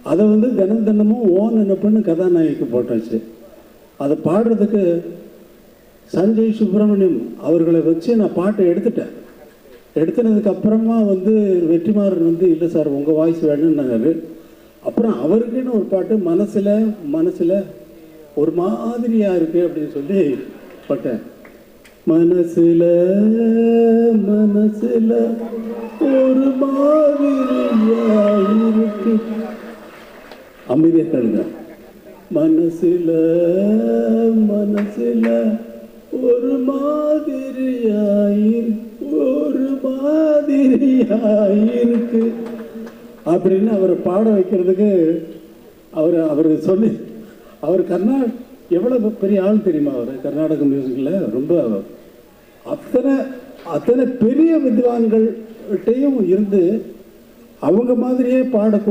அதை வந்து தினமும் ஓன் நினைப்புன்னு கதாநாயகிக்கு போட்டாச்சு. அதை பாடுறதுக்கு சஞ்சய் சுப்பிரமணியம் அவர்களை வச்சு நான் பாட்டை எடுத்துனதுக்கு அப்புறமா வந்து வெற்றிமாறன் வந்து இல்லை சார் உங்கள் வாய்ஸ் வேணும்னாரு. அப்புறம் அவருக்குன்னு ஒரு பாட்டு மனசில் ஒரு மாதிரியாக இருக்குது அப்படின்னு சொல்லி பாட்டேன். மனசில் ஒரு மாதிரியாக இருக்கு, அமைதியாக கேளுங்க. மனசில் ஒரு மாதிரியாயிருக்கு அப்படின்னு அவரை பாட வைக்கிறதுக்கு அவர் சொல்லி அவர் எவ்வளோ பெரிய ஆள் தெரியுமா? அவர் கர்நாடக மியூசிக்கில் ரொம்ப அத்தனை பெரிய வித்வான்கள்கிட்டையும் இருந்து அவங்க மாதிரியே பாட